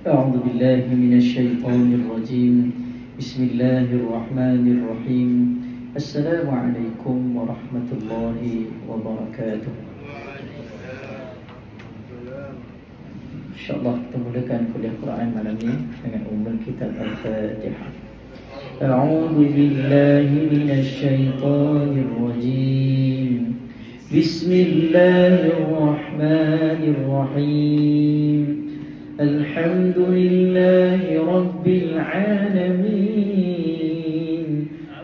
أعوذ بالله من الشيطان الرجيم بسم الله الرحمن الرحيم السلام عليكم ورحمة الله وبركاته. InsyaAllah kita mulakan kuliah Quran malam ini dengan ummul kitab Al-Fatihah. A'udzu billahi minasy syaithanir rajim. Bismillahirrahmanirrahim. Alhamdulillahi rabbil alamin.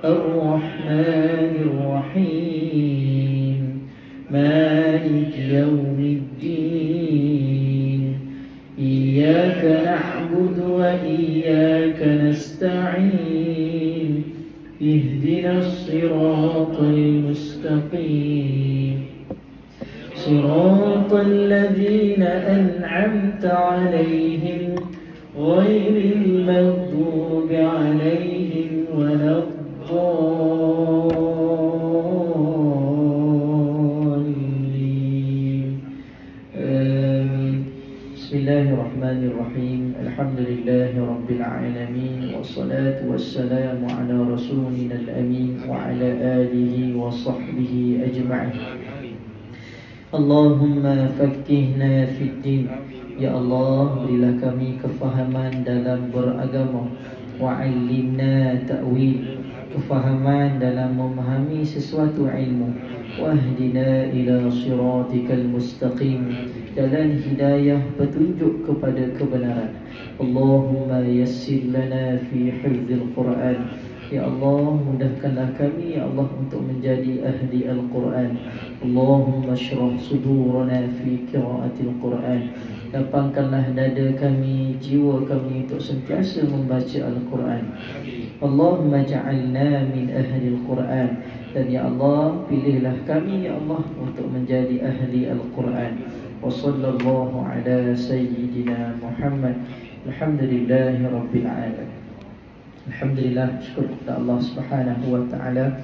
Ar-Rahmanir Rahim. Maliki yaumiddin. Iyyaka na'budu wa iyyaka nasta'in. Ihdinas siratal mustaqim. Siratal ladzina an'amta 'alaihim ghairil maghdubi 'alaihim waladdallin. Amin. Bismillahirrahmanirrahim. Alhamdulillahi rabbil alamin. Wassalatu wassalamu ala rasulina al-amin wa ala alihi wa sahbihi ajma'in. Allahumma fakihna fid din. Ya Allah, berilah kami kefahaman dalam beragama. Wa'allimna ta'wil, kefahaman dalam memahami sesuatu ilmu. Wahdina ila siratikal mustaqim, jalan hidayah petunjuk kepada kebenaran. Allahumma yassir lana fi hifdzil Quran. Ya Allah, mudahkanlah kami ya Allah untuk menjadi ahli Al-Quran. Allahumma syrah sudurana fi qiraatil Quran. Lapangkanlah dada kami, jiwa kami untuk sentiasa membaca Al-Quran. Allahumma ja'alna min ahli Al-Quran. Dan ya Allah, pilihlah kami ya Allah untuk menjadi ahli Al-Quran. Wa sallallahu ala sayyidina Muhammad. Alhamdulillahi rabbil alamin. Alhamdulillah, syukur kepada Allah Subhanahu wa taala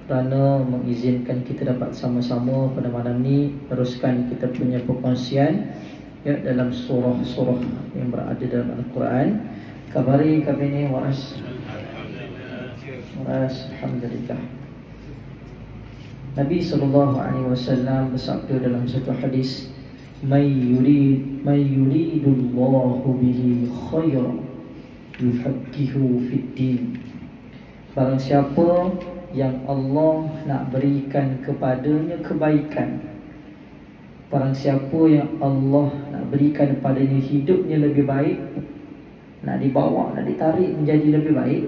kerana mengizinkan kita dapat sama-sama pada malam ni teruskan kita punya perkongsian ya dalam surah-surah yang berada dalam Al-Quran. Kabari kami ni waras. Alhamdulillah. Nabi SAW bersabda dalam satu hadis, "May yuridullahu bihi khairan yufaqihu fid din." Barang siapa yang Allah nak berikan kepadanya kebaikan, barang siapa yang Allah nak berikan kepadanya hidupnya lebih baik, nak dibawa, nak ditarik menjadi lebih baik,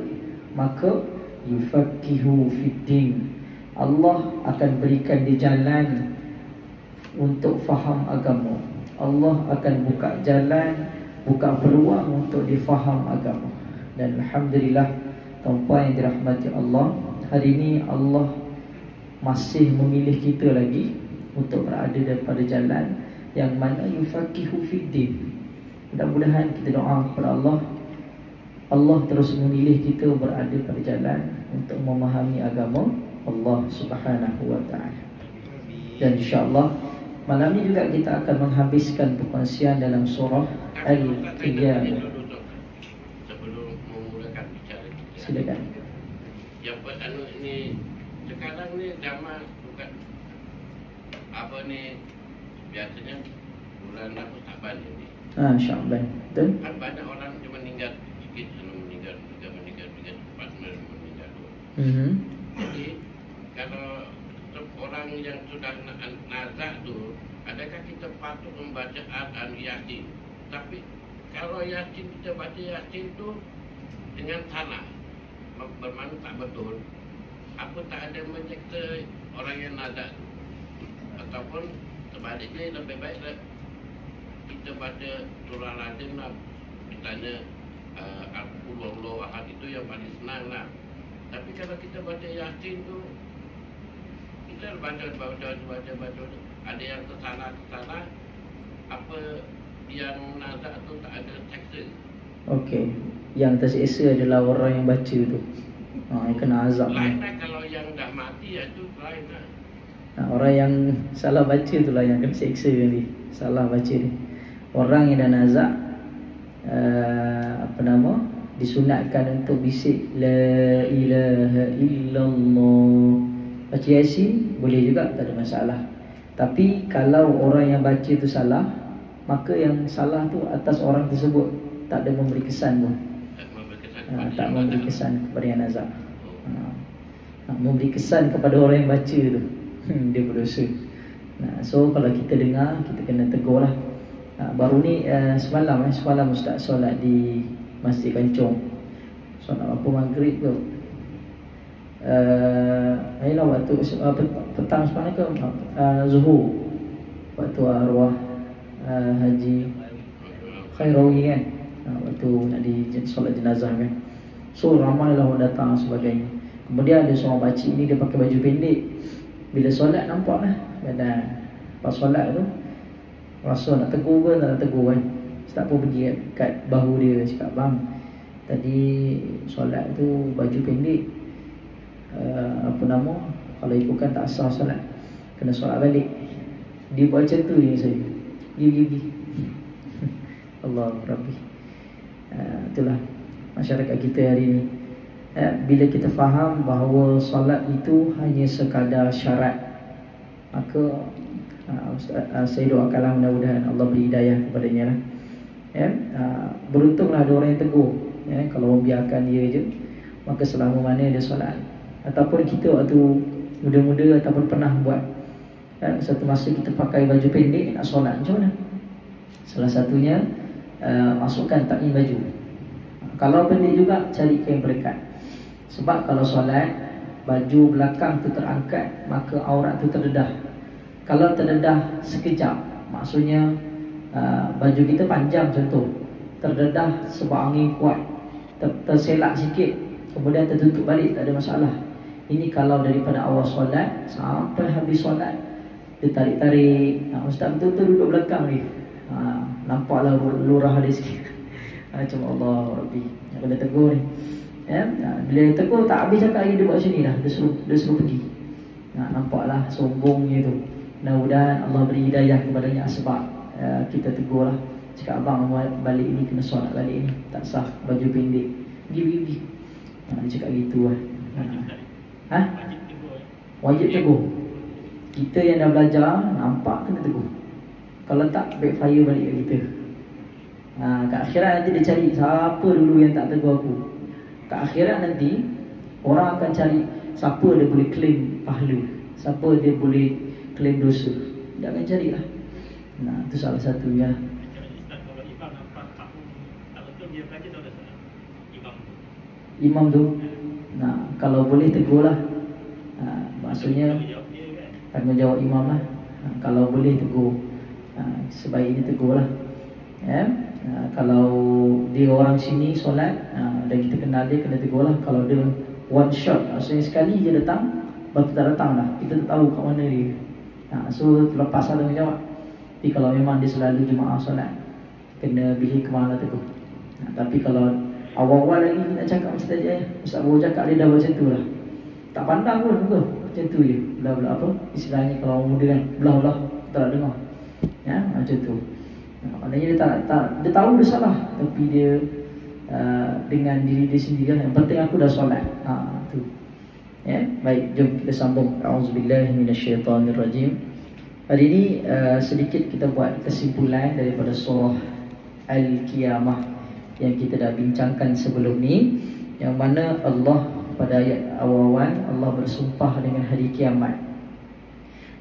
maka yufaqihu fid din, Allah akan berikan dia jalan untuk faham agama. Allah akan buka jalan, buka peluang untuk difaham agama. Dan alhamdulillah, tuan-puan yang dirahmati Allah, hari ini Allah masih memilih kita lagi untuk berada daripada jalan yang mana yufaqihu fiddin. Mudah-mudahan kita doa kepada Allah, Allah terus memilih kita berada pada jalan untuk memahami agama Allah Subhanahu wa taala. Dan insya-Allah malam ini juga kita akan menghabiskan perkongsian dalam surah Al-Qiyamah. Sebelum memulakan bicara kita, Silakan. yang pertama ini sekarang ni zaman bukan apa ni, biasanya bulan apa Saban ini. Sya'ban. Betul? Kan banyak orang yang meninggal sikit sebelum meninggal cepat meninggal. Jadi kalau orang yang sudah nazak tu, adakah kita patut membaca Yasin? Tapi kalau Yasin, kita baca Yasin tu dengan salah, bermakna tak betul, apa tak ada menyeksa orang yang nazak tu? Ataupun sebaliknya lebih baik kita baca surah Al-Azim lah, misalnya Al-Qul Ahad itu yang paling senang lah. Tapi kalau kita baca Yasin tu, kita baca, ada yang tersalah, apa yang nazak tu tak ada seksa. Okey, yang tersiksa adalah orang yang baca tu. Yang kena azab. Lain lah kalau yang dah mati itu lain lah. Orang yang salah baca itulah yang kena seksa nanti. Salah baca ni. Orang yang dah nazak, disunatkan untuk bisik la ilaha illallah. Baca Yasin boleh juga, tak ada masalah. Tapi kalau orang yang baca tu salah, maka yang salah tu atas orang tersebut, tak ada memberi kesan pun. Tak memberi kesan kepada yang nazak. Memberi kesan kepada orang yang baca tu dia berdosa. So kalau kita dengar, kita kena tegur lah. Baru ni semalam Ustaz solat di Masjid Kancong. Solat apa maghrib tu. Waktu petang semalam ke Zuhur, waktu arwah Haji Khairawi kan, waktu nak solat jenazah kan. So ramai lah orang datang sebagainya. Kemudian ada seorang pakcik ni, dia pakai baju pendek. Bila solat nampak lah badan. Pas solat tu rasa nak tegur ke tak nak tegur kan. Tak pun pergi kat bahu dia, cakap, bang, tadi solat tu baju pendek, kalau ikutkan tak sah solat, kena solat balik. Dia buat macam tu dengan saya. Gigi Allah Rabbi. Itulah masyarakat kita hari ni. Bila kita faham bahawa solat itu hanya sekadar syarat, maka saya doakanlah mudah-mudahan Allah beri hidayah kepadanya lah. Beruntunglah ada orang yang tegur. Kalau membiarkan dia je, maka selama mana dia solat. Ataupun kita waktu muda-muda ataupun pernah buat, satu masa kita pakai baju pendek nak solat, macam mana? Salah satunya masukkan takin baju. Kalau pendek juga, cari kain pelekat. Sebab kalau solat, baju belakang tu terangkat, maka aurat tu terdedah. Kalau terdedah sekejap, maksudnya baju kita panjang contoh, terdedah sebab angin kuat, terselak sikit, kemudian tertutup balik, tak ada masalah. Ini kalau daripada awal solat sampai habis solat, dia tarik-tarik, Ustaz betul-betul duduk belakang ni, nampaklah lurah dia sikit. Macam Allah Rabbi, yang kena tegur ni. Bila dia tegur tak habis cakap lagi, dia buat macam ni dah, dia suruh pergi. Nampaklah sombongnya tu. Mudah-mudahan Allah beri hidayah kepadanya. Sebab kita tegur lah, cakap, abang balik ni kena solat balik ni, tak sah baju pendek. Pergi. Dia cakap gitu lah. Wajib tegur. Kita yang dah belajar, nampak kena tegur. Kalau tak, backfire balik kat kita. Kat akhirat nanti dia cari siapa dulu yang tak tegur aku. Kat akhirat nanti orang akan cari siapa dia boleh claim pahala, siapa dia boleh claim dosa. Dia akan carilah. Itu salah satunya. Imam tu, kalau boleh tegurlah. Maksudnya tanggungjawab imam lah. Kalau boleh tegur, sebaiknya tegurlah. Kalau dia orang sini solat, dan kita kenal dia, kena tegurlah. Kalau dia one shot, maksudnya sekali je datang, lepas tu tak datang lah, kita tak tahu kat mana dia. So lepas lah tanggungjawab. Tapi kalau memang dia selalu jemaah solat, kena pilih ke mana tegur. Tapi kalau awal-awal lagi nak cakap macam tadi, Ustaz baru cakap, dia dah macam tu lah, tak pandang pun muka, macam tu je, belah-belah apa istilahnya kalau orang muda kan, belah-belah, tak nak dengar. Macam tu. Maknanya dia tahu dia salah, tapi dia dengan diri dia sendiri lah, yang penting aku dah solat. Tu. Baik, jom kita sambung. A'udzubillahi minasyaitanirrajim. Hari ini sedikit kita buat kesimpulan daripada surah Al-Qiyamah yang kita dah bincangkan sebelum ni, yang mana Allah pada ayat awal-awal Allah bersumpah dengan hari kiamat,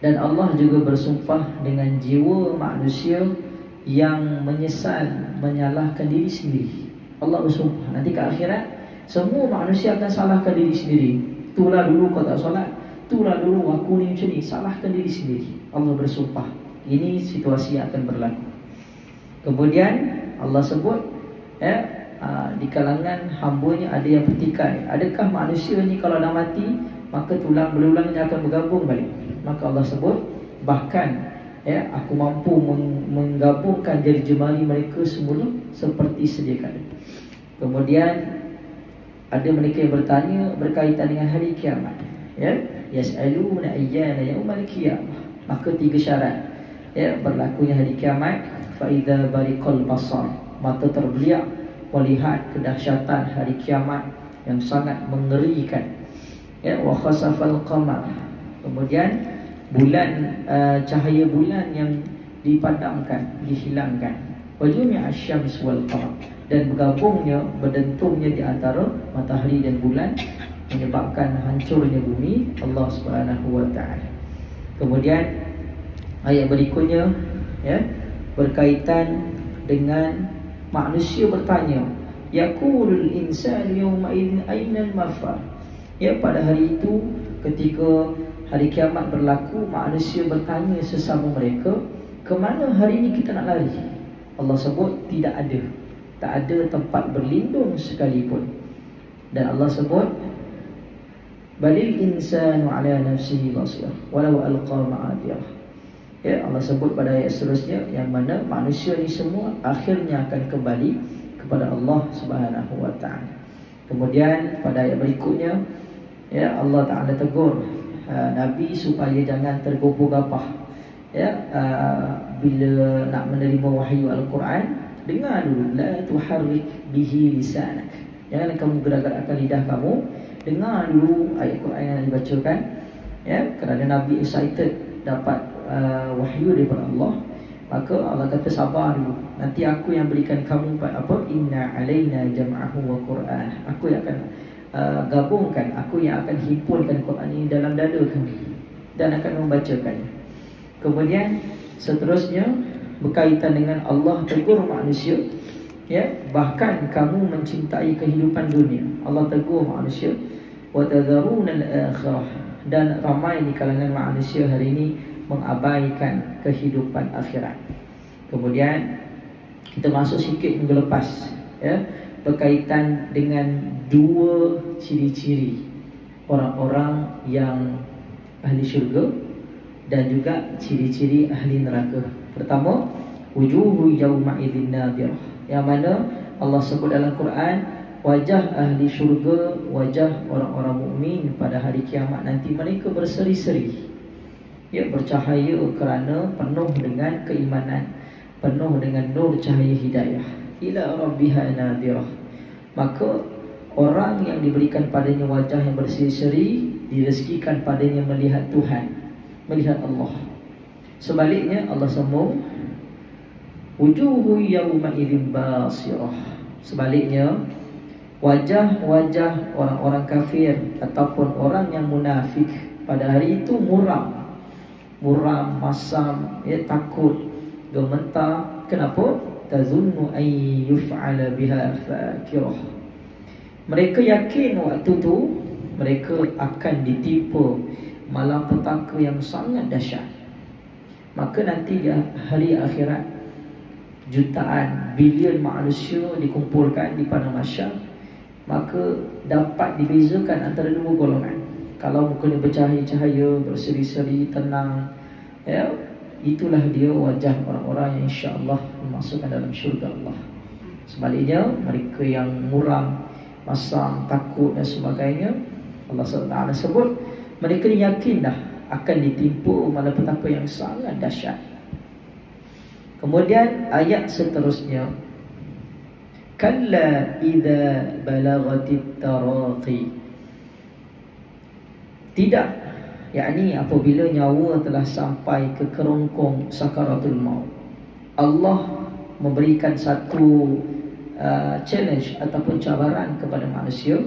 dan Allah juga bersumpah dengan jiwa manusia yang menyesal, menyalahkan diri sendiri. Allah bersumpah nanti ke akhirat semua manusia akan salahkan diri sendiri. Itulah dulu kau tak solat, itulah dulu aku ni macam ni, salahkan diri sendiri. Allah bersumpah. Ini situasi yang akan berlaku. Kemudian Allah sebut di kalangan hamba-Nya ada yang bertikai. Adakah manusia ni kalau dah mati maka tulang belulangnya akan bergabung balik? Maka Allah sebut, bahkan aku mampu menggabungkan jari jemari mereka semula seperti sedia kala. Kemudian ada mereka yang bertanya berkaitan dengan hari kiamat. Yas'aluna ayyana yaumal qiyamah. Maka 3 syarat berlakunya hari kiamat. Fa idza bariqal basar, mata terbeliak melihat kedahsyatan hari kiamat yang sangat mengerikan. Ya, wa khasafal qamar. Kemudian bulan, cahaya bulan yang dipadamkan, dihilangkan. Wa jumi'a asy-syams wal qamar, dan bergabungnya, berdentungnya di antara matahari dan bulan, menyebabkan hancurnya bumi Allah Subhanahu wa taala. Kemudian ayat berikutnya, ya, berkaitan dengan manusia bertanya, yaqulul insanu yawma idzin ainal mafar. Ya, pada hari itu, ketika hari kiamat berlaku, manusia bertanya sesama mereka, ke mana hari ini kita nak lari? Allah sebut tidak ada, tak ada tempat berlindung sekalipun. Dan Allah sebut, balil insanu ala nafsihi basirah walau alqa ma'adirah. Ya, Allah sebut pada ayat seterusnya, yang mana manusia ni semua akhirnya akan kembali kepada Allah Subhanahu wa taala. Kemudian pada ayat berikutnya, ya, Allah Taala tegur Nabi supaya jangan tergopoh-gapoh. Ya, bila nak menerima wahyu Al-Quran, dengar dulu, la tuharrik bihi lisanak. Jangan kamu gerak-gerakkan lidah kamu. Dengar dulu ayat Quran yang dibacakan, ya, kerana Nabi excited dapat wahyu daripada Allah. Maka Allah kata sabar dulu, nanti aku yang berikan kamu apa? Inna alaina jam'ahu wa Quran. Aku yang akan gabungkan, aku yang akan himpunkan Quran ini dalam dada kamu dan akan membacakannya. Kemudian seterusnya berkaitan dengan Allah tegur manusia, ya, bahkan kamu mencintai kehidupan dunia. Allah tegur manusia, wa tadharuna al-akhirah, dan ramai di kalangan manusia hari ini mengabaikan kehidupan akhirat. Kemudian kita masuk sikit minggu lepas, ya, berkaitan dengan dua ciri-ciri orang-orang yang ahli syurga dan juga ciri-ciri ahli neraka. Pertama, wujuhu yawma idzin nadirah, yang mana Allah sebut dalam Quran, wajah ahli syurga, wajah orang-orang mukmin pada hari kiamat nanti, mereka berseri-seri, ya, bercahaya kerana penuh dengan keimanan, penuh dengan nur cahaya hidayah. Ila rabbiha nadirah. Maka orang yang diberikan padanya wajah yang berseri-seri, direzekikan padanya melihat Tuhan, melihat Allah. Sebaliknya Allah sambung, wujuhu yawma idzin basirah. Sebaliknya, wajah-wajah orang-orang kafir ataupun orang yang munafik pada hari itu muram, masam, ya, takut, gemetar. Kenapa? Tazunnu ay yuf'ala biha fakirah. Mereka yakin waktu tu mereka akan ditipu malapetaka yang sangat dahsyat. Maka nanti di hari akhirat, jutaan, bilion manusia dikumpulkan di padang mahsyar, maka dapat dibezakan antara dua golongan. Kalau mukanya bercahaya-cahaya, berseri-seri, tenang, ya, itulah dia wajah orang-orang yang insya-Allah dimasukkan dalam syurga Allah. Sebaliknya, mereka yang muram, masam, takut dan sebagainya, Allah SWT sebut mereka yakin dah akan ditimpa malapetaka yang sangat dahsyat. Kemudian ayat seterusnya, kalla idza balagatit taraqi. Tidak, yakni apabila nyawa telah sampai ke kerongkong sakaratul maut. Allah memberikan satu challenge ataupun cabaran kepada manusia.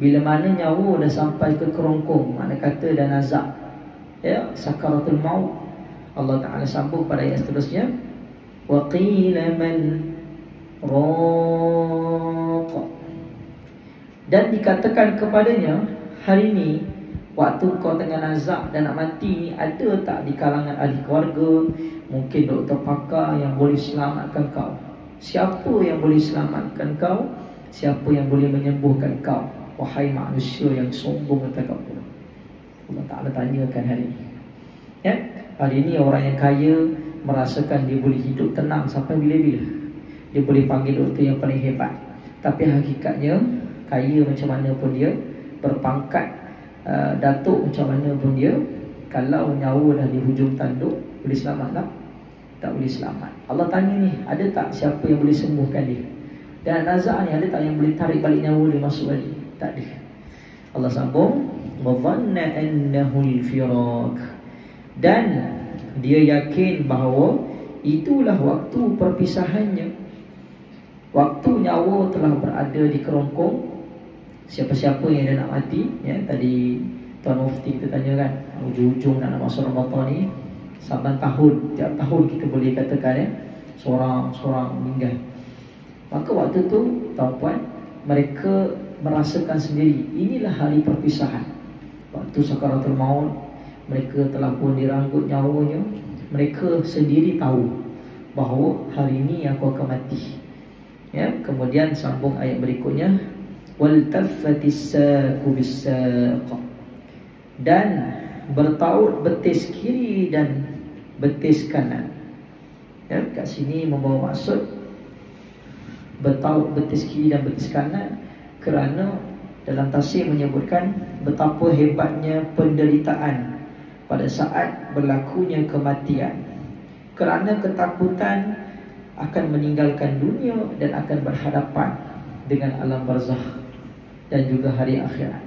Bila mana nyawa dah sampai ke kerongkong, mana kata dah nazak, ya, sakaratul maut, Allah Ta'ala sambung pada ayat seterusnya, wa qila man raq, dan dikatakan kepadanya, hari ini waktu kau tengah nazak dan nak mati, ada tak di kalangan ahli keluarga, mungkin doktor pakar yang boleh selamatkan kau? Siapa yang boleh selamatkan kau? Siapa yang boleh menyembuhkan kau? Wahai manusia yang sombong dan takabur. Allah Ta'ala tanyakan hari ini, ya, hari ini orang yang kaya merasakan dia boleh hidup tenang sampai bila-bila, dia boleh panggil doktor yang paling hebat. Tapi hakikatnya, kaya macam mana pun dia, berpangkat datuk macam mana pun dia, kalau nyawa dah di hujung tanduk, boleh selamat tak? tak boleh selamat. Allah tanya ni, ada tak siapa yang boleh sembuhkan dia? Dan nazak ni, ada tak yang boleh tarik balik nyawa dia masuk balik? Tak ada. Allah sambung, wa dhanna annahu al-firaq, dan dia yakin bahawa itulah waktu perpisahannya. Waktu nyawa telah berada di kerongkong. Siapa-siapa yang dia nak mati, ya, tadi Tuan Mufti kita tanya kan, ujung-ujung nak masuk Ramadan ni, 9 tahun, tiap tahun kita boleh katakan, ya, seorang meninggal. Maka waktu tu, tuan-puan, mereka merasakan sendiri, inilah hari perpisahan. Waktu sakaratul maut, mereka telah pun diranggut nyawanya. Mereka sendiri tahu bahawa hari ini aku akan mati. Ya, kemudian sambung ayat berikutnya, waltaffatis saqu bis-saq, dan bertaut betis kiri dan betis kanan. Ya, kat sini membawa maksud bertaut betis kiri dan betis kanan kerana dalam tafsir menyebutkan betapa hebatnya penderitaan pada saat berlakunya kematian, kerana ketakutan akan meninggalkan dunia dan akan berhadapan dengan alam barzakh dan juga hari akhirat.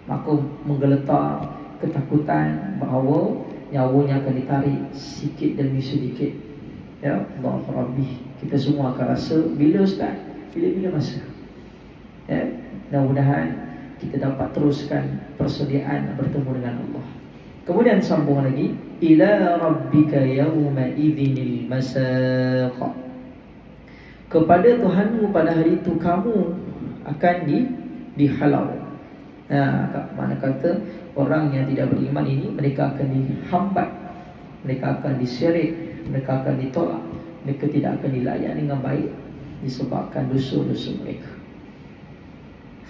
Maka menggeletar ketakutan bahawa nyawanya akan ditarik sikit demi sedikit. Ya, Allah Rabbi, kita semua akan rasa, bila Ustaz? Bila masa? Ya, mudah-mudahan kita dapat teruskan persediaan bertemu dengan Allah. Kemudian sambung lagi, ila rabbika yawma idzinil masaq, kepada Tuhanmu pada hari itu kamu akan dihalau. Nah, mana kata orang yang tidak beriman ini, mereka akan dihambat, mereka akan diseret, mereka akan ditolak, mereka tidak akan dilayani dengan baik disebabkan dosa-dosa mereka.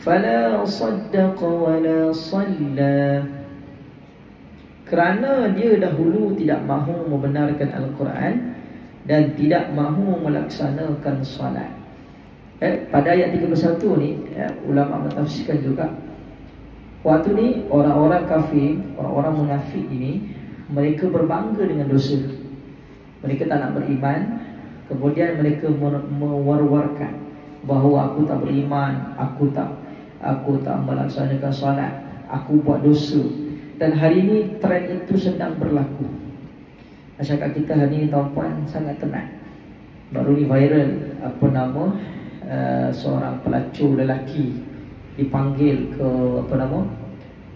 Fala saddaqa wala salla, kerana dia dahulu tidak mahu membenarkan Al-Quran dan tidak mahu melaksanakan salat. Pada ayat 31 ni, ulama mentafsirkan juga, waktu ni orang-orang kafir, orang-orang munafik ini, mereka berbangga dengan dosa. Mereka tak nak beriman. Kemudian mereka mewar-warkan bahawa aku tak beriman, aku tak melaksanakan salat, aku buat dosa. Dan hari ini trend itu sedang berlaku. Masyarakat kita hari ini, tuan-puan, sangat tenang. Baru ni viral seorang pelacur lelaki dipanggil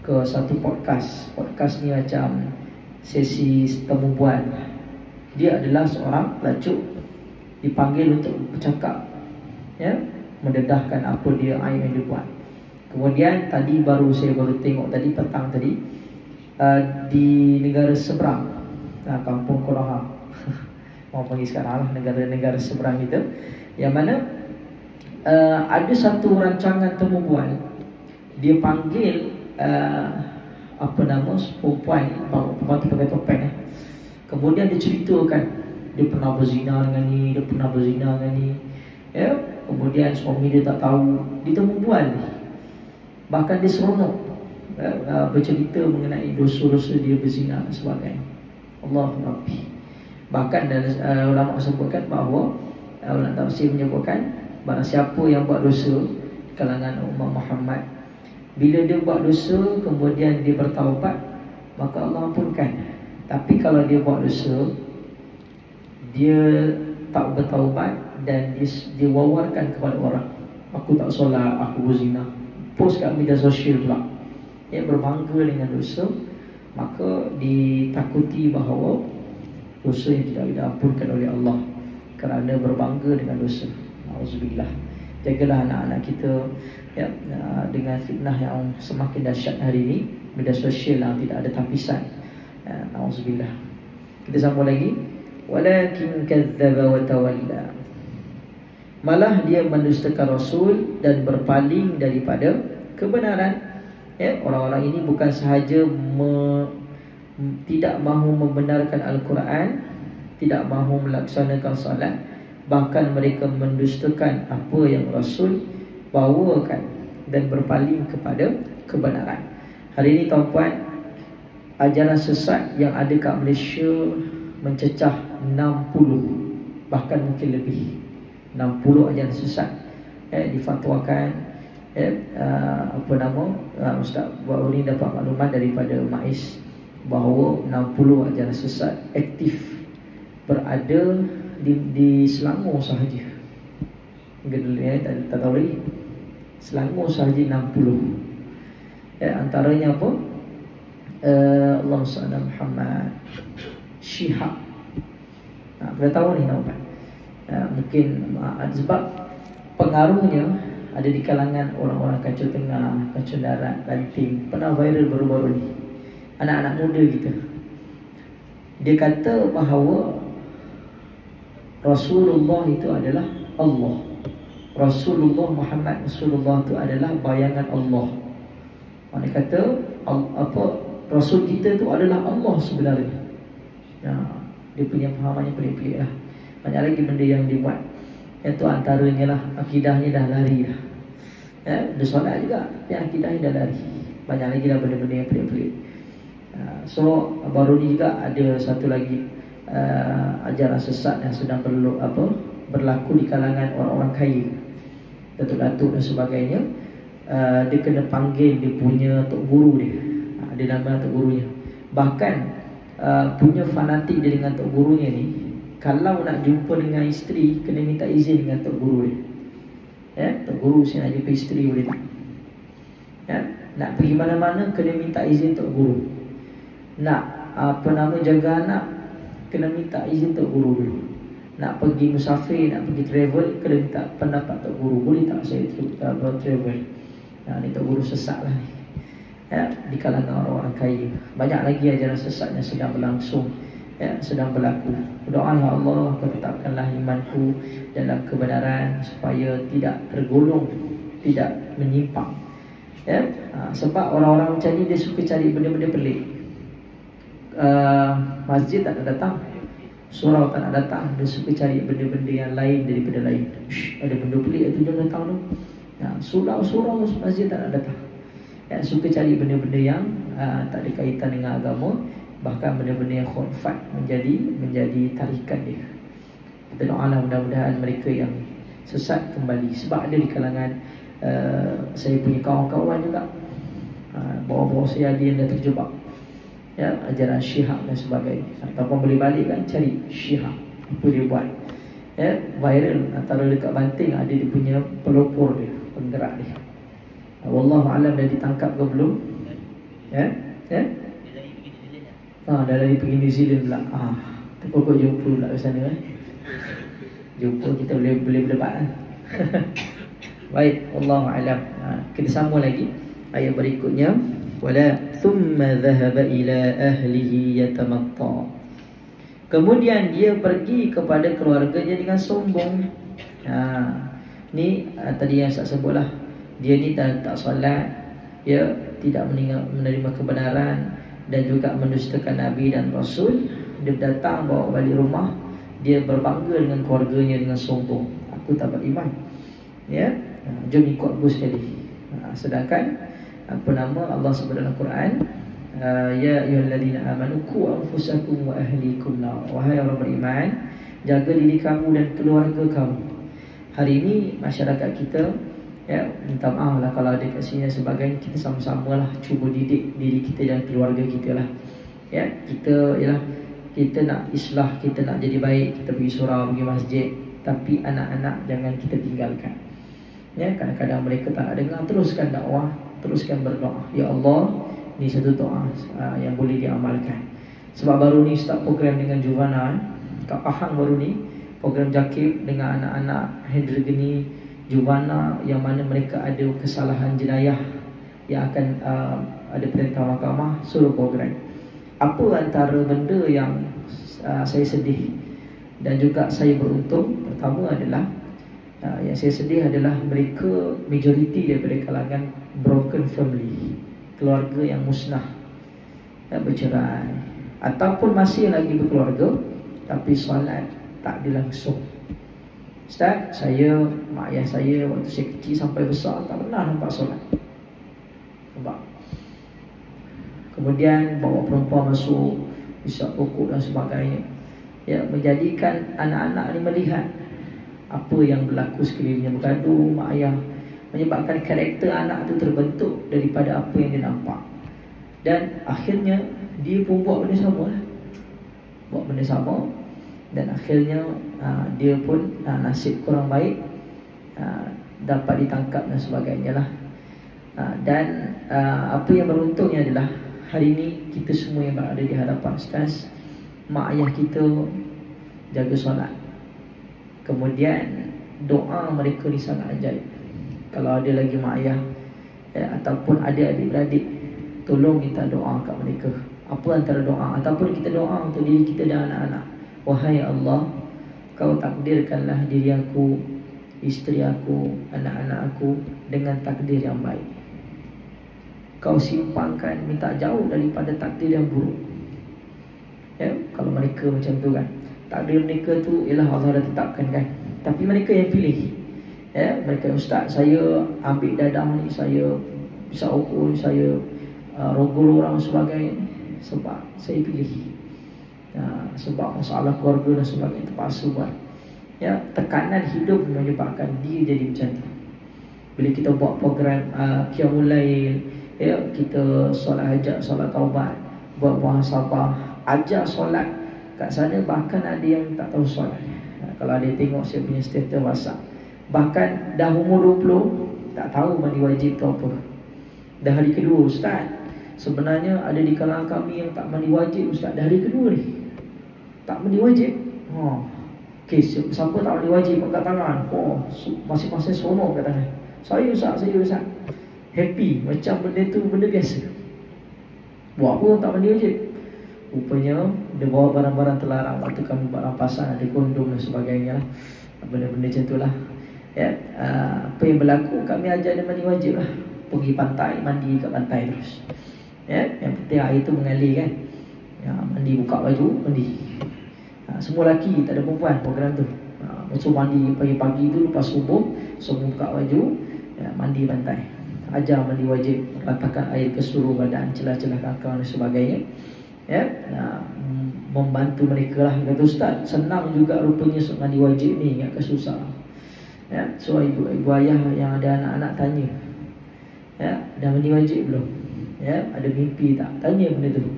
ke satu podcast. Podcast ni macam sesi temu bual. Dia adalah seorang pelacur, dipanggil untuk bercakap, ya, mendedahkan apa dia aib yang dia buat. Kemudian saya baru tengok tadi petang tadi, di negara seberang, kampung Koloha mau panggil sekarang lah, negara-negara seberang itu, yang mana ada satu rancangan temu bual. Dia panggil perempuan pakai topeng. Kemudian dia ceritakan dia pernah berzina dengan ni, dia pernah berzina dengan ni, ya. Kemudian suami dia tak tahu, dia temu bual. Bahkan dia seronok bercerita mengenai dosa-dosa dia berzina dan sebagainya. Allah Rabbi. Bahkan ulama sebutkan bahawa ulama tafsir menyebutkan barang siapa yang buat dosa kalangan umat Muhammad, bila dia buat dosa kemudian dia bertaubat, maka Allah ampunkan. Tapi kalau dia buat dosa, dia tak bertaubat dan dia wawarkan kepada orang, aku tak solat, aku berzina, post kat media sosial pula, dia berbangga dengan dosa, maka ditakuti bahawa dosa yang tidak diampunkan oleh Allah kerana berbangga dengan dosa. Auzubillah. Jagalah anak-anak kita, ya, dengan fitnah yang semakin dahsyat hari ini, media sosial yang tidak ada tapisan. Auzubillah. Kita sambung lagi, walakin kadzdzaba wa tawalla, malah dia mendustakan Rasul dan berpaling daripada kebenaran. Ya, orang-orang ini bukan sahaja tidak mahu membenarkan Al-Quran, tidak mahu melaksanakan salat, bahkan mereka mendustakan apa yang Rasul bawakan dan berpaling kepada kebenaran. Hari ini, tuan-puan, ajaran sesat yang ada kat Malaysia mencecah 60, bahkan mungkin lebih, 60 ajaran sesat difatwakan. Ustaz baru ni dapat maklumat daripada MAIS bahawa 60 ajaran sesat aktif berada di Selangor sahaja. Tak tahu lagi. Selangor sahaja 60. Antaranya apa? Allahumma salli ala Muhammad, Syihab. Kita tahu ni nama. Mungkin sebab pengaruhnya ada di kalangan orang-orang Kacau Tengah, Kacau Darat, Lanting. Pernah viral baru-baru ni, anak-anak muda kita. Dia kata bahawa Rasulullah itu adalah Allah. Rasulullah Muhammad Rasulullah itu adalah bayangan Allah. Mana kata Rasul kita itu adalah Allah sebenarnya. Dia punya fahamannya pelik-pelik lah. Banyak lagi benda yang dibuat. Itu antaranya lah, akidahnya dah lari dah. Dia solat juga, tapi akidahnya dah lari. Banyak lagi lah benda-benda yang pelik-pelik. So baru ni juga ada satu lagi ajaran sesat yang sedang berlaku di kalangan orang-orang kaya, datuk-datuk dan sebagainya. Dia kena panggil dia punya tok guru dia. Dia nama tok gurunya. Bahkan punya fanatik dia dengan tok gurunya ni, kalau nak jumpa dengan isteri kena minta izin dengan tok guru dia. Tok guru saya nak jumpa isteri boleh tak? Nak pergi mana-mana kena minta izin tok guru. Nak jaga anak kena minta izin tok guru dulu. Nak pergi musafir, nak pergi travel kena minta pendapat tok guru. Boleh tak saya travel? Ni tok guru sesat lah ni. Di kalangan orang-orang kaya. Banyak lagi ajaran sesat yang sedang berlangsung, sedang berlaku. Doa, ya Allah, Kau tetapkanlah imanku dalam kebenaran supaya tidak tergolong, tidak menyimpang. Sebab orang-orang macam ni dia suka cari benda-benda pelik. Masjid tak nak datang, surau tak nak datang. Dia suka cari benda-benda yang lain daripada lain. Ada benda pelik itu dia datang tu. Surau masjid tak nak datang. Suka cari benda-benda yang tak ada kaitan dengan agama. Bahkan benda-benda yang khurafat menjadi tarikan dia. Kita doalah mudah-mudahan mereka yang sesat kembali. Sebab ada di kalangan saya punya kawan-kawan juga, bawa-bawa saya ada yang dah terjebak ajaran Syihab dan sebagainya. Ataupun boleh balik kan, cari Syihab apa dia buat. Viral antara dekat Banting ada dia punya pelopor dia, penggerak dia. Wallahu alam dah ditangkap ke belum? Dah lari pergi New Zealand pula. Pokok jumpa pula ke sana. Jumpa kita boleh berdebat kan? Baik, wallahu alam. Kita sambung lagi ayat berikutnya. Wala thumma dhahaba ila ahlihi yatamatta. Kemudian dia pergi kepada keluarganya dengan sombong. Ni tadi yang saya sebutlah. Dia ni tak solat, tidak menerima kebenaran dan juga mendustakan Nabi dan Rasul. Dia datang bawa balik rumah, dia berbangga dengan keluarganya dengan sombong. Aku tak beriman. Jom ikut aku sekali. Sedangkan Allah sebut dalam Quran, ya ayyuhalladzina amanu qu anfusakum wa ahlikum nar. Wahai orang beriman, jaga diri kamu dan keluarga kamu. Hari ini masyarakat kita, minta maaf lah kalau ada kat sini dan sebagainya, kita sama-sama lah cuba didik diri kita dan keluarga kita lah. Kita nak islah, kita nak jadi baik, kita pergi surau, pergi masjid. Tapi anak-anak jangan kita tinggalkan. Kadang-kadang mereka tak nak dengar, teruskan dakwah, teruskan berdoa. Ya Allah, ni satu doa yang boleh diamalkan. Sebab baru ni start program dengan Juvana, Kak Ahang baru ni program Jakib dengan anak-anak Heterogeni Juvana, yang mana mereka ada kesalahan jenayah yang akan ada perintah mahkamah, suruh program. Apa antara benda yang saya sedih dan juga saya beruntung? Pertama adalah yang saya sedih adalah mereka majoriti daripada kalangan broken family, keluarga yang musnah, bercerai, ataupun masih lagi berkeluarga tapi solat tak dilangsung. Ustaz, mak ayah saya waktu saya kecil sampai besar tak pernah nampak solat. Nampak? Kemudian bawa perempuan masuk, isap pokok dan sebagainya. Ya, menjadikan anak-anak ni melihat apa yang berlaku sekelilingnya, bergaduh mak ayah, menyebabkan karakter anak tu terbentuk daripada apa yang dia nampak. Dan akhirnya dia pun buat benda sama, buat benda sama, dan akhirnya dia pun nasib kurang baik, dapat ditangkap dan sebagainya lah. Dan apa yang beruntungnya adalah hari ini kita semua yang berada di hadapan Ustaz, mak ayah kita jaga solat, kemudian doa mereka ni sangat ajaib. Kalau ada lagi mak ayah ataupun adik-adik-beradik, tolong minta doa kat mereka. Apa antara doa ataupun kita doa untuk diri kita dan anak-anak. Wahai Allah, Kau takdirkanlah diri aku, isteri aku, anak-anak aku dengan takdir yang baik. Kau simpangkan, minta jauh daripada takdir yang buruk. Ya, kalau mereka macam tu kan, takdir mereka tu ialah Allah dah tetapkan kan, tapi mereka yang pilih. Ya, mereka, Ustaz saya ambil dadah ni, saya bisa ukur, saya rogol orang sebagainya, sebab saya pilih. Sebab masalah keluarga dan sebagainya terpaksa buat. Ya, tekanan hidup menyebabkan dia jadi macam tu. Bila kita buat program Qiyamul Lail, ya, kita solat hajat, solat taubat, buat muhasabah, ajar solat kat sana, bahkan ada yang tak tahu solat. Kalau ada tengok saya punya status WhatsApp, bahkan dah umur 20 tak tahu mandi wajib tu apa. Dah hari kedua, Ustaz, sebenarnya ada di kalangan kami yang tak mandi wajib, Ustaz. Dah hari kedua ni tak mandi wajib. Okey, siapa tak mandi wajib angkat tangan. Masing-masing seronok kat tangan. Saya Ustaz, saya Ustaz. Happy macam benda tu benda biasa. Buat apa tak mandi wajib? Rupanya dia bawa barang-barang terlarang. Waktu kami buat rampasan, ada kondom dan sebagainya lah. Benda-benda macam tu lah. Ya, apa yang berlaku, kami ajar dia mandi wajib lah. Pergi pantai, mandi kat pantai terus. Ya, yang penting air tu mengalir kan. Ya, mandi, buka baju, mandi. Semua lelaki, tak ada perempuan program tu. Macam mandi pagi-pagi tu lepas subuh, semua buka baju, ya, mandi pantai. Ajar mandi wajib, ratakan air ke seluruh badan, celah-celah kaki dan sebagainya. Ya, membantu mereka lah. Kata Ustaz, senang juga rupanya mandi wajib ni, ingatkan susah. Ya, so ibu ayah yang ada anak-anak tanya, ya, dah mandi wajib belum? Ya, ada mimpi tak? Tanya benda tu.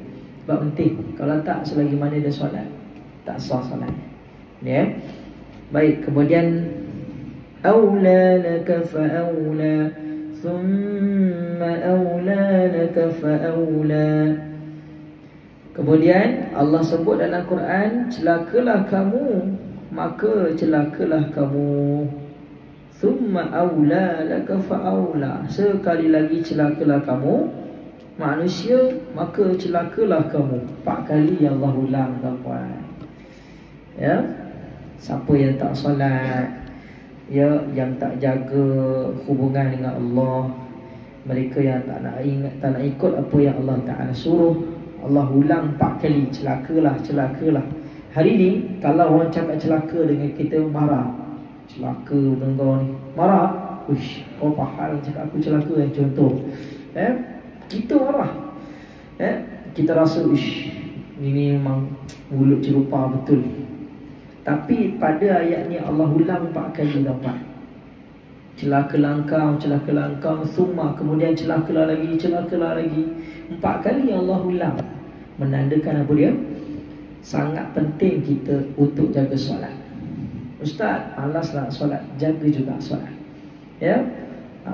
Sebab penting. Kalau tak, selagi mana dia solat, tak sah solat. Ya. Baik, kemudian aula laka fa aula, thumma aula laka fa aula. Kemudian Allah sebut dalam Quran, celakalah kamu, maka celakalah kamu. Thumma aula laka fa aula. Sekali lagi celakalah kamu manusia, maka celakalah kamu. 4 kali Allah ulang, tuan-puan. Ya, siapa yang tak solat, ya, yang tak jaga hubungan dengan Allah, mereka yang tak nak ingat, tak nak ikut apa yang Allah Ta'ala suruh, Allah ulang 4 kali, celakalah, celakalah. Hari ni kalau orang cakap celaka dengan kita, marah. Celaka dengan kau ni, marah. Uish, kau pahal cakap aku celaka, contoh. Kita marah. Kita rasa uish, ini memang mulut cerupa betul. Tapi pada ayat ni Allah ulang 4 kali dapat. Celakalah engkau, summa, kemudian celakalah lagi, 4 kali Allah ulang. Menandakan apa dia? Sangat penting kita untuk jaga solat. Ustaz, malas nak solat, jaga juga solat. Ya,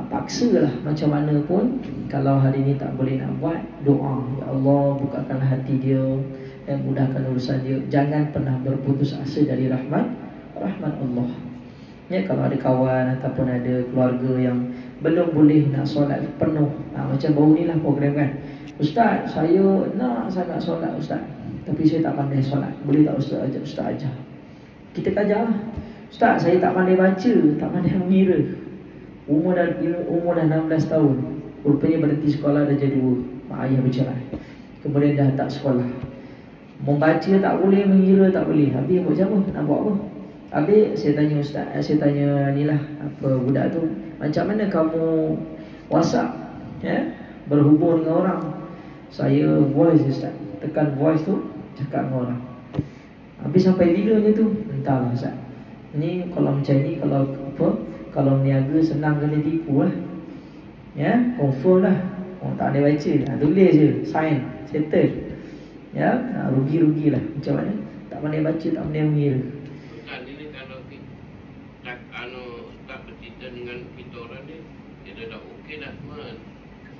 paksalah macam mana pun. Kalau hari ni tak boleh nak buat, doa, ya Allah bukakanlah hati dia, mudahkan urusan dia. Jangan pernah berputus asa dari rahmat Allah. Ya, kalau ada kawan ataupun ada keluarga yang belum boleh nak solat penuh, macam baru ni lah program kan, Ustaz, saya nak sangat solat Ustaz, tapi saya tak pandai solat, boleh tak Ustaz ajar? Kita ajar lah. Ustaz, saya tak pandai baca, tak pandai mengira, umur dah 16 tahun, rupanya berhenti sekolah dah jadi 2, mak ayah bercerai, kemudian dah tak sekolah, membaca tak boleh, mengira tak boleh. Habis buat macam apa? Nak buat apa? Habis saya tanya Ustaz, saya tanya ni lah, apa budak tu, macam mana kamu WhatsApp, ya, berhubung dengan orang? Saya voice Ustaz, tekan voice tu, cakap dengan orang. Habis sampai bila je tu? Entahlah Ustaz. Ni kalau macam ni, kalau apa, kalau niaga senang kena tipu lah. Ya, confirm lah. Oh, tak ada baca, tulis je, sign, settle. Ya, rugi-rugilah. Macam mana? Tak pandai baca, tak pandai mengira. Ustaz ni kalau tak tak bercerita dengan kita orang ni, dia dah okey dah semua.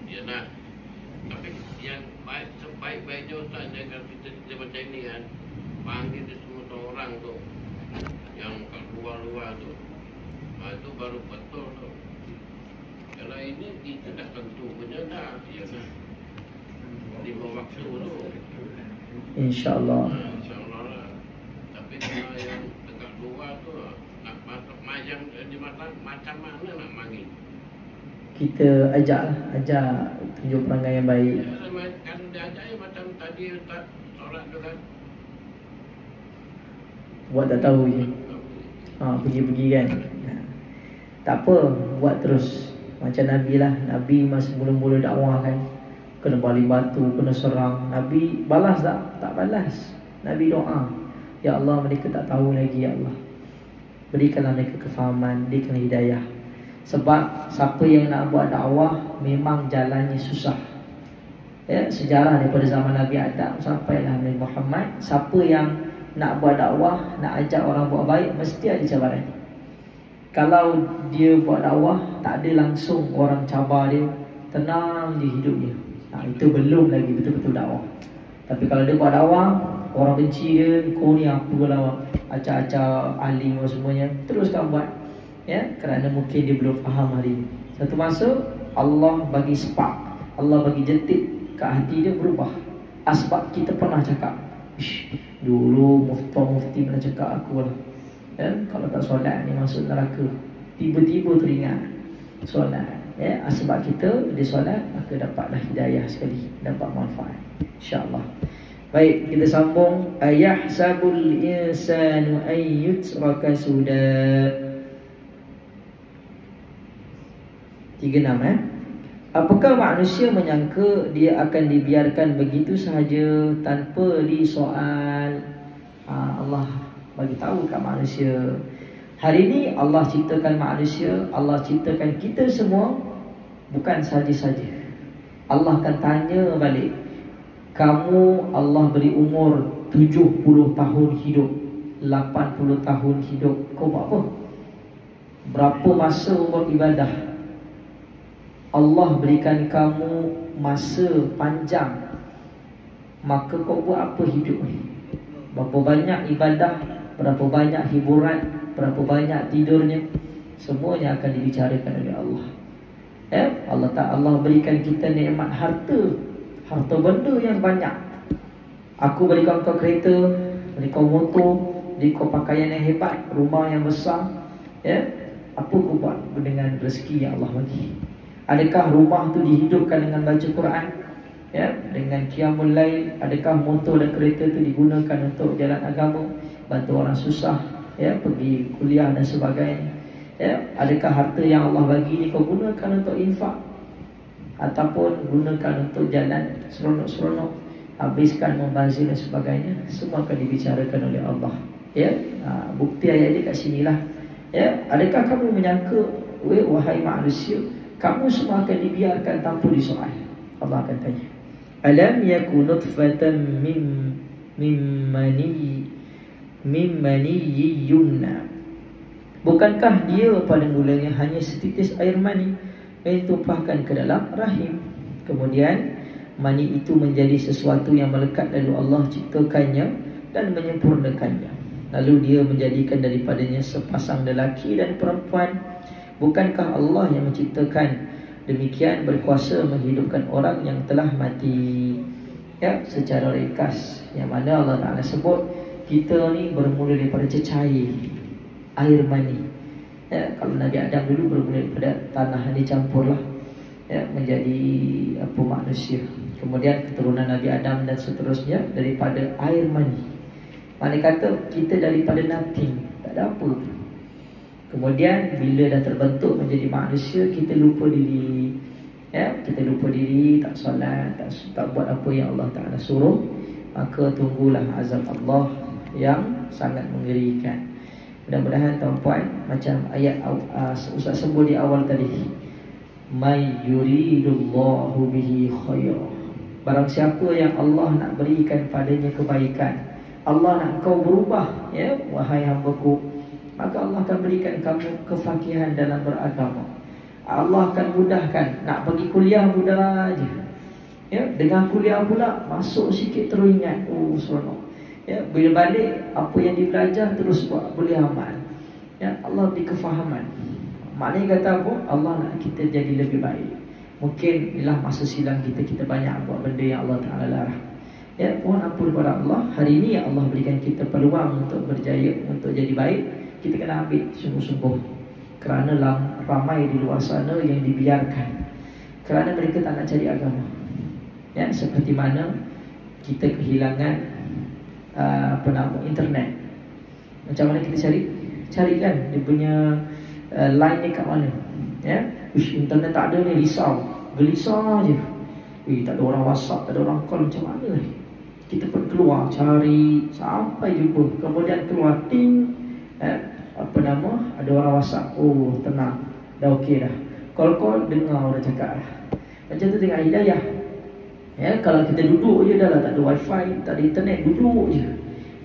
Dia nak, tapi yang baik, sebaik-baiknya Ustaz dia kalau kita macam ni kan, panggil dia semua orang tu yang kat luar-luar tu, itu baru betul tu. Kalau ini kita dah tentu punya dah, ya dah 5 waktu tu. InsyaAllah. InsyaAllah lah. Tapi kalau yang dekat luar tu nak masuk majang di macam mana nak manggil? Kita ajak tunjuk perangai yang baik. Ya, kan dia ajak macam tadi Ustaz solat tu kan. Buat tak tahu je. Pergi-pergi kan. Tak apa, buat terus. Macam Nabi lah. Nabi masa mula-mula dakwah kan, kena baling batu, kena serang. Nabi balas tak? Tak balas. Nabi doa, ya Allah, mereka tak tahu lagi, ya Allah, berikanlah mereka kefahaman, berikanlah hidayah. Sebab siapa yang nak buat dakwah memang jalannya susah. Ya, sejarah daripada zaman Nabi Adam sampailah Nabi Muhammad, siapa yang nak buat dakwah, nak ajak orang buat baik, mesti ada cabaran. Kalau dia buat dakwah, tak ada langsung orang cabar dia, tenang je hidupnya, itu belum lagi betul-betul dakwah. Tapi kalau dia buat dakwah, orang benci dia, kau ni apa lah, acak-acak alim semuanya, teruskan buat. Ya, kerana mungkin dia belum faham hari ini. Satu masa Allah bagi spark, Allah bagi jentik ke hati dia, berubah. Sebab kita pernah cakap, dulu mufti pernah cakap aku lah, ya, kalau tak solat ni masuk neraka. Tiba-tiba teringat solat. Ya, sebab kita dia solat, maka dapatlah hidayah sekali, dapat manfaat, insya-Allah. Baik, kita sambung. Ayahsabul insanu ayyutraka suda. 36. Apakah manusia menyangka dia akan dibiarkan begitu sahaja tanpa disoal? Allah bagi tahu kat manusia. Hari ini Allah ciptakan manusia, Allah ciptakan kita semua bukan saja-saja. Allah akan tanya balik. Kamu Allah beri umur 70 tahun hidup, 80 tahun hidup, kau buat apa? Berapa masa umur ibadah? Allah berikan kamu masa panjang, maka kau buat apa hidup ni? Berapa banyak ibadah, berapa banyak hiburan, berapa banyak tidurnya, semuanya akan dibicarakan oleh Allah. Ya, Allah berikan kita nikmat harta benda yang banyak. Aku berikan kau kereta, beri kau motor, beri kau pakaian yang hebat, rumah yang besar. Ya, apa kau buat dengan rezeki yang Allah bagi? Adakah rumah tu dihidupkan dengan baca Quran, ya, dengan qiyamul lail? Adakah motor dan kereta tu digunakan untuk jalan agama, bantu orang susah, ya, pergi kuliah dan sebagainya? Ya, adakah harta yang Allah bagi ni kau gunakan untuk infak, ataupun gunakan untuk jalan seronok-seronok, habiskan membazir dan sebagainya? Semua akan dibicarakan oleh Allah. Ya, bukti ayat dia kat sinilah. Ya, adakah kamu menyangka, wahai manusia, kamu semua akan dibiarkan tanpa disoal? Allah akan tanya, alam yakun nutfatan min mani yumna. Bukankah dia pada mulanya hanya setitis air mani yang ditumpahkan ke dalam rahim, kemudian mani itu menjadi sesuatu yang melekat, lalu Allah ciptakannya dan menyempurnakannya, lalu dia menjadikan daripadanya sepasang lelaki dan perempuan. Bukankah Allah yang menciptakan demikian berkuasa menghidupkan orang yang telah mati? Ya, secara ringkas, yang mana Allah Ta'ala sebut kita ni bermula daripada cecair air mani. Ya, kalau Nabi Adam dulu bermula daripada tanah dicampurlah, ya, menjadi manusia. Kemudian keturunan Nabi Adam dan seterusnya daripada air mani. Mana kata kita daripada nothing, tak ada apa. Kemudian bila dah terbentuk menjadi manusia, kita lupa diri. Ya, kita lupa diri, tak solat, tak buat apa yang Allah Ta'ala suruh, maka tunggulah azab Allah yang sangat mengerikan. Mudah-mudahan tuan-puan macam ayat Ustaz sebut di awal tadi, may yuridullahu bihi khair. Barang siapa yang Allah nak berikan padanya kebaikan, Allah nak kau berubah, ya wahai hamba-Ku, maka Allah akan berikan kamu kefakihan dalam beragama. Allah akan mudahkan. Nak pergi kuliah mudah aja, ya, dengan kuliah pula masuk sikit terus ingat, oh seronok. Ya, bila balik apa yang dibelajar terus buat, boleh amal. Ya, Allah beri kefahaman. Maknanya kata apa? Allah nak kita jadi lebih baik. Mungkin ialah masa silam kita banyak buat benda yang Allah Ta'ala larang. Ya, mohon ampun kepada Allah. Hari ini Allah berikan kita peluang untuk berjaya, untuk jadi baik. Kita kena ambil sungguh-sungguh. Kerana ramai di luar sana yang dibiarkan, kerana mereka tak nak cari agama. Ya, seperti mana kita kehilangan internet. Macam mana kita cari kan dia punya line ni kat mana, ya. Internet tak ada ni, gelisah je. Tak ada orang WhatsApp, tak ada orang call, macam mana ni? Kita pun keluar cari sampai jumpa, kemudian keluar ting, ada orang WhatsApp. Oh tenang, dah okey dah. Call dengar orang cakap dah. Macam tu dengan hidayah. Ya, kalau kita duduk je dah lah, tak ada wifi, tak ada internet, duduk je.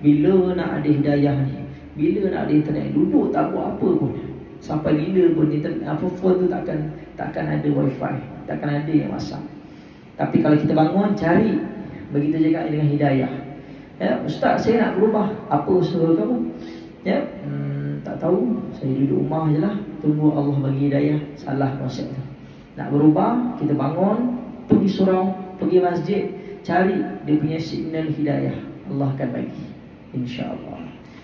Bila nak ada hidayah ni, bila nak ada internet, duduk tak buat apa pun. Sampai bila pun internet, phone tu takkan ada wifi, takkan ada yang WhatsApp. Tapi kalau kita bangun cari, begitu juga dengan hidayah. Ya, Ustaz saya nak berubah, apa usaha kamu? Ya, tak tahu, saya duduk rumah je lah, tunggu Allah bagi hidayah. Salah konsep tu. Nak berubah, kita bangun, pergi surau, pergi masjid, cari dia punya signal hidayah, Allah akan bagi, insya-Allah.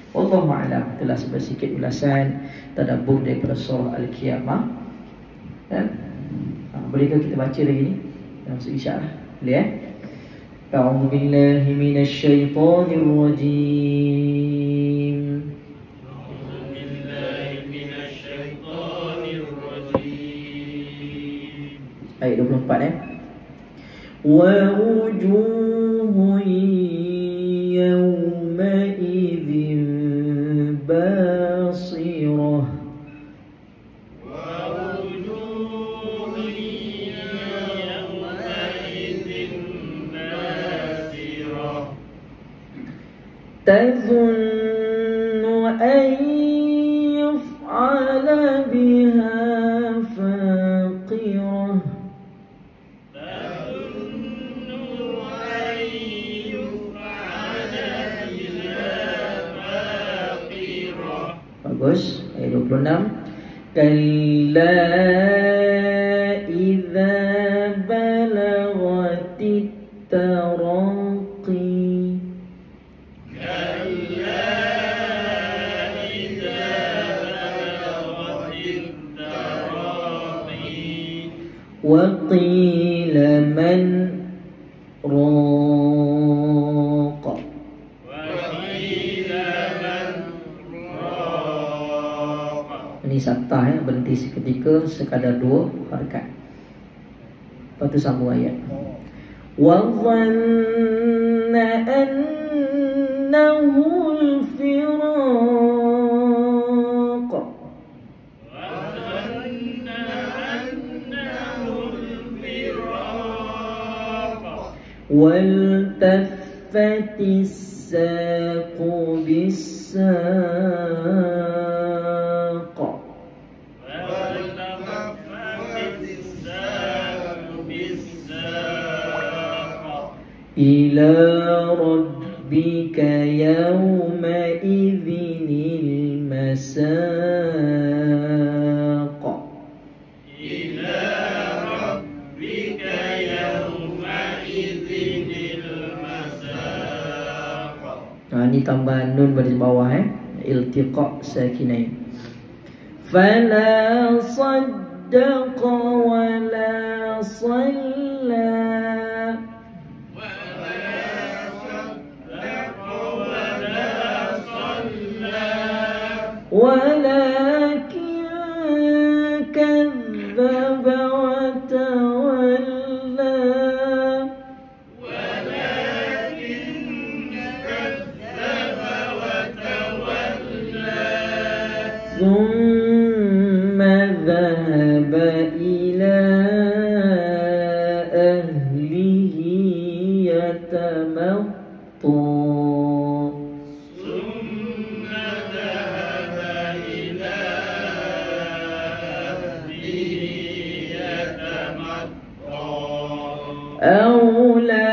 Wallahu a'lam. Telah sedikit ulasan tadabbur daripada surah Al-Qiyamah. Bolehkah kita baca lagi ni? Masuk isyak lah. Boleh A'udzu billahi minasy syaithanir rajim. A'udzu billahi minasy syaithanir rajim. Ayat 24 ووجوه يومئذ باصرة ووجوه يومئذ باسرة تظن أن يفعل بها فاقرة Bagus. Ayat 26. Kalla idza balagatit taraqi. Kalla idza balagatit taraqi. Wa qila man raqa. Ini sabtah ya, berhenti seketika sekadar 2 harakat. Lepas tu sambung ayat. Wa dhanna annahu al-firaq. Wa dhanna annahu al-firaq. Waltaffatis saqu bis-saq. إلى ربك يومئذ المساق. إلى ربك يومئذ المساق. Ini tambahan nun baris bawah iltiqa sakinain. Fala saddaqa wala salla. ولكن كذب وتولى. ولكن كذب ذهب إلى أهله يتمطى أولى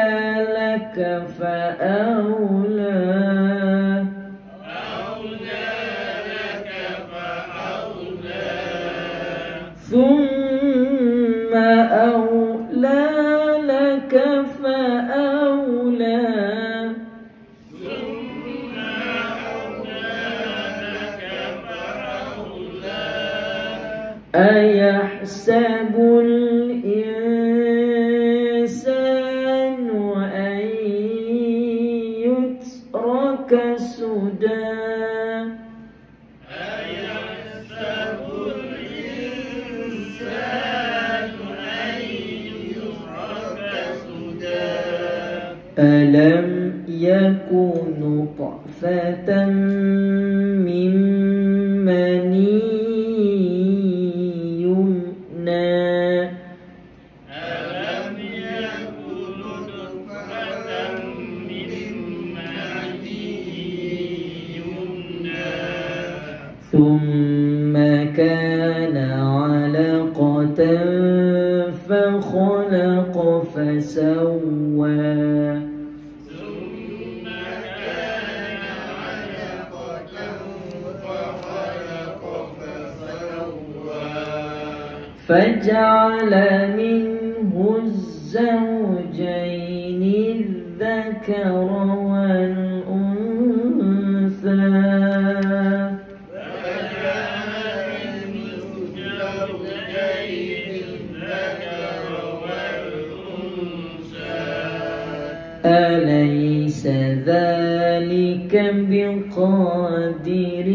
لك فأولى ثم أولى لك فأولى أيحسب الإنسان أن يترك سدى ألم يكن نطفة من مني يمنى ثم كان علقة فخلق فسوى فجعل منه الزوجين الذكر والأنثى أليس ذلك بقادر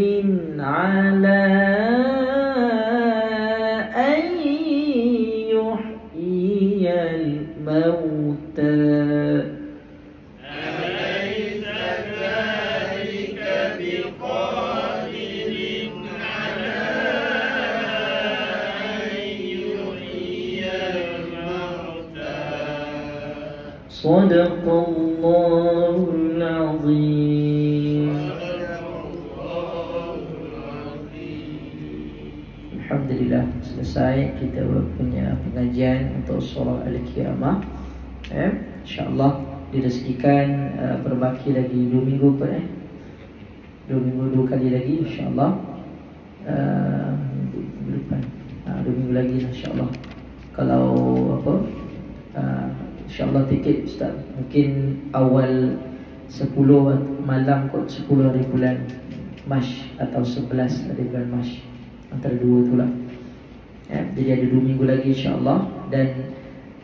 على أن يحيي الموتى أليس ذلك بقادر على أن يحيي الموتى صدق الله العظيم. Alhamdulillah, selesai kita punya pengajian untuk surah Al-Qiyamah. InsyaAllah direzekikan berbaki lagi 2 minggu kot 2 minggu 2 kali lagi insyaAllah. Minggu depan 2 minggu lagi insyaAllah. Kalau apa InsyaAllah tiket Ustaz mungkin awal 10 malam kot 10 hari bulan Mac atau 11 hari bulan Mac, antara 2 tu lah. Jadi ada 2 minggu lagi insyaAllah. Dan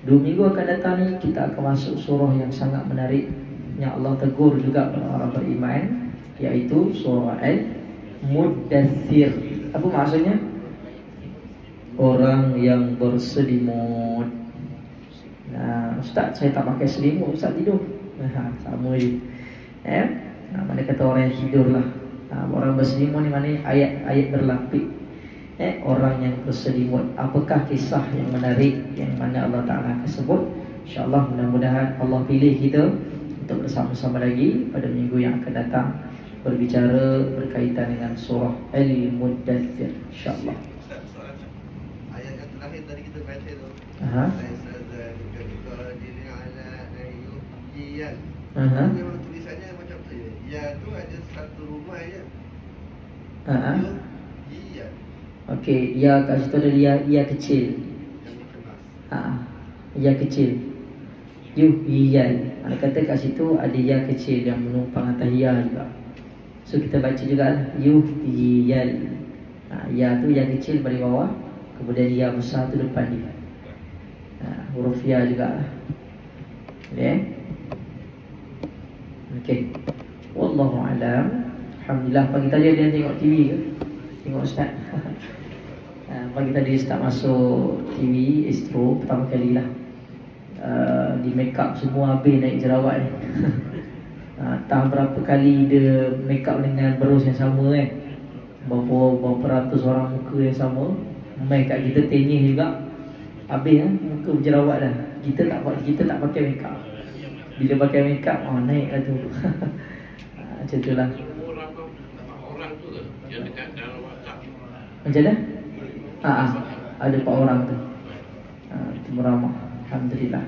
2 minggu akan datang ni kita akan masuk surah yang sangat menarik yang Allah tegur juga orang beriman, iaitu surah Al-Muddathir. Apa maksudnya? Orang yang berselimut. Nah, Ustaz saya tak pakai selimut, Ustaz tidur. Sama je. Mana kata orang yang tidur lah. Orang berselimut ni mana ayat berlapik. Orang yang berselimut. Apakah kisah yang menarik yang mana Allah Ta'ala akan sebut? InsyaAllah mudah-mudahan Allah pilih kita untuk bersama-sama lagi pada minggu yang akan datang, berbicara berkaitan dengan surah Al-Muddathir InsyaAllah. Ayat yang terakhir tadi kita baca tu. Memang tulisannya macam tu je. Ya tu ada satu rumah je. Yuhyiyan. Okey, ya kat situ ada ya kecil. Ya kecil. Yuhyiyan. Ada kata kat situ ada ya kecil yang menumpang atas ya juga. So kita baca juga lah Yuhyiyan. Ya tu yang kecil paling bawah, kemudian ya besar tu depan dia. Huruf ya juga lah. Okey. Wallahu alam. Alhamdulillah, pagi tadi ada yang tengok TV ke? Tengok Ustaz. Pagi tadi Ustaz masuk TV Astro pertama kali lah. Di make up semua habis naik jerawat ni. Tahu berapa kali dia make up dengan berus yang sama Berapa ratus orang muka yang sama. Mai kat kita tenyih juga. Habis muka berjerawat dah. Kita tak pakai make up. Bila pakai make up, naik lah tu. Macam tu lah. Orang tu ke yang dekat dalam WhatsApp? Macam mana? Ada 4 orang tu. Itu beramah. Alhamdulillah.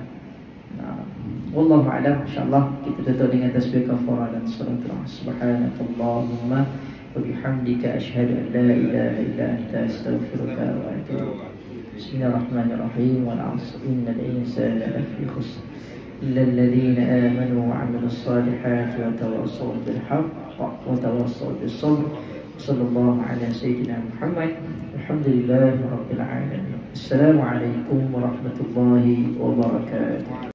Wallahu a'lam. InsyaAllah kita tutup dengan tasbih kafarah dan salatullah. Subhanakallahumma wa bihamdika asyhadu an la ilaha illa anta astaghfiruka wa atubu. Bismillahirrahmanirrahim. Wal 'asr innal insana lafi khusr illa alladhina amanu wa 'amilus salihati wa tawassaw bil haqq wa tawassaw bis sabr. Sallallahu ala sayyidina Muhammad. Alhamdulillahirabbil alamin. Assalamualaikum warahmatullahi wabarakatuh.